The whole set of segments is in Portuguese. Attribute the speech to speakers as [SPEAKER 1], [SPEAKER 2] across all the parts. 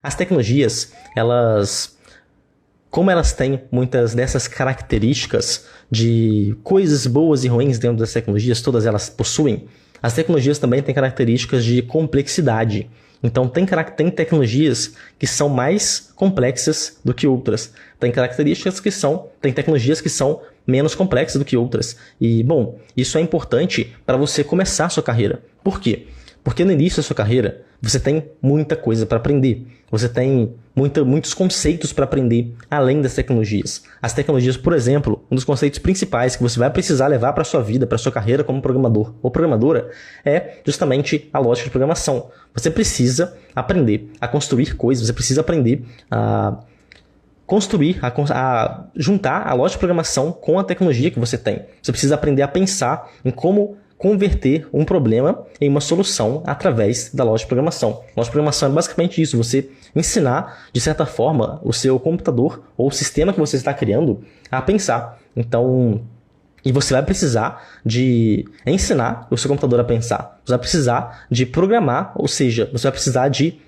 [SPEAKER 1] As tecnologias, como elas têm muitas dessas características de coisas boas e ruins dentro das tecnologias, todas elas possuem, as tecnologias também têm características de complexidade. Então, tem tecnologias que são mais complexas do que outras. Tem tecnologias que são menos complexas do que outras. E, bom, isso é importante para você começar a sua carreira. Por quê? Porque no início da sua carreira, você tem muita coisa para aprender. Você tem muitos conceitos para aprender além das tecnologias. As tecnologias, por exemplo, um dos conceitos principais que você vai precisar levar para a sua vida, para a sua carreira como programador ou programadora, é justamente a lógica de programação. Você precisa aprender a construir coisas, você precisa aprender a juntar a lógica de programação com a tecnologia que você tem. Você precisa aprender a pensar em como converter um problema em uma solução através da lógica de programação. Lógica de programação é basicamente isso, você ensinar, de certa forma, o seu computador ou o sistema que você está criando a pensar. Então, e você vai precisar de ensinar o seu computador a pensar. Você vai precisar de programar, ou seja, você vai precisar de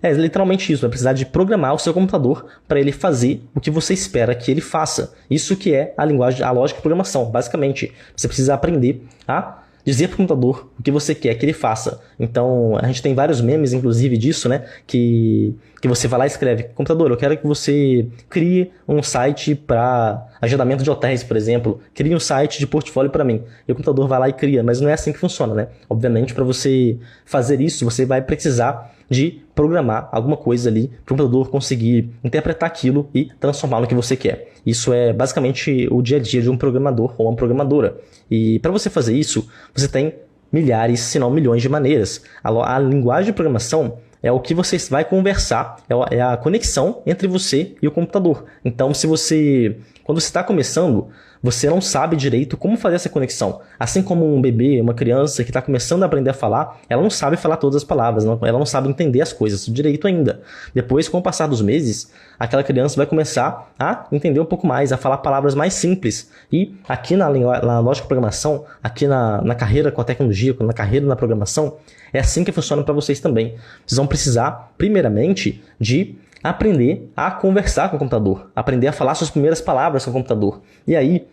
[SPEAKER 1] literalmente isso, vai precisar de programar o seu computador para ele fazer o que você espera que ele faça. Isso que é a lógica de programação, basicamente. Você precisa aprender a dizer para o computador o que você quer que ele faça. Então, a gente tem vários memes, inclusive, disso, né? Que você vai lá e escreve: computador, eu quero que você crie um site para agendamento de hotéis, por exemplo. Crie um site de portfólio para mim. E o computador vai lá e cria, mas não é assim que funciona, né? Obviamente, para você fazer isso, você vai precisar de programar alguma coisa ali para o computador conseguir interpretar aquilo e transformar no que você quer. Isso é basicamente o dia a dia de um programador ou uma programadora. E para você fazer isso, você tem milhares, se não milhões de maneiras. A linguagem de programação é o que você vai conversar, é a conexão entre você e o computador. Então, quando você está começando, você não sabe direito como fazer essa conexão. Assim como um bebê, uma criança que está começando a aprender a falar, ela não sabe falar todas as palavras, ela não sabe entender as coisas direito ainda. Depois, com o passar dos meses, aquela criança vai começar a entender um pouco mais, a falar palavras mais simples. E aqui na lógica de programação, aqui na carreira com a tecnologia, na carreira na programação, é assim que funciona para vocês também. Vocês vão precisar, primeiramente, de aprender a conversar com o computador, aprender a falar suas primeiras palavras com o computador. E aí,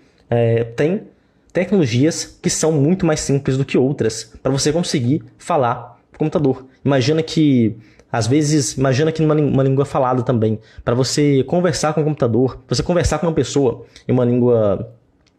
[SPEAKER 1] tem tecnologias que são muito mais simples do que outras para você conseguir falar com o computador. Imagina que numa língua falada também, para você conversar com o computador, você conversar com uma pessoa em uma língua.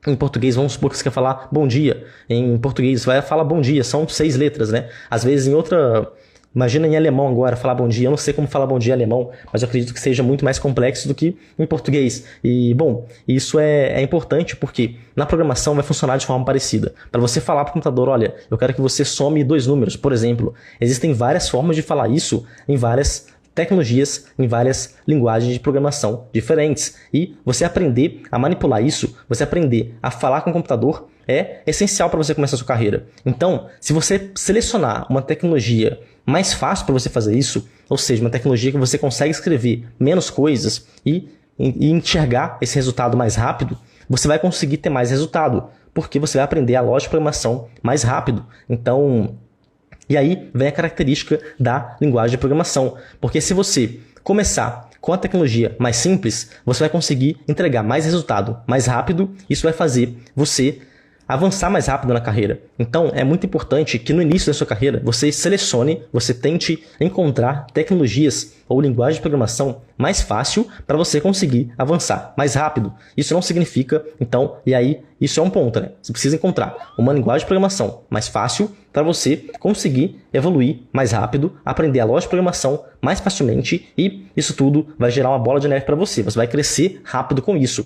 [SPEAKER 1] Em português, vamos supor que você quer falar bom dia. Em português, você vai falar bom dia, são 6 letras, né? Às vezes em outra... Imagina em alemão agora, falar bom dia. Eu não sei como falar bom dia em alemão, mas eu acredito que seja muito mais complexo do que em português. E, bom, isso é importante porque na programação vai funcionar de forma parecida. Para você falar para o computador, olha, eu quero que você some 2 números, por exemplo. Existem várias formas de falar isso em várias tecnologias, em várias linguagens de programação diferentes. E você aprender a manipular isso, você aprender a falar com o computador é essencial para você começar a sua carreira. Então, se você selecionar uma tecnologia mais fácil para você fazer isso, ou seja, uma tecnologia que você consegue escrever menos coisas e enxergar esse resultado mais rápido, você vai conseguir ter mais resultado, porque você vai aprender a lógica de programação mais rápido. Então, e aí vem a característica da linguagem de programação, porque se você começar com a tecnologia mais simples, você vai conseguir entregar mais resultado mais rápido, isso vai fazer você avançar mais rápido na carreira. Então, é muito importante que no início da sua carreira, você selecione, você tente encontrar tecnologias ou linguagem de programação mais fácil para você conseguir avançar mais rápido. Isso não significa, então, e aí, isso é um ponto, né? Você precisa encontrar uma linguagem de programação mais fácil para você conseguir evoluir mais rápido, aprender a lógica de programação mais facilmente e isso tudo vai gerar uma bola de neve para você. Você vai crescer rápido com isso.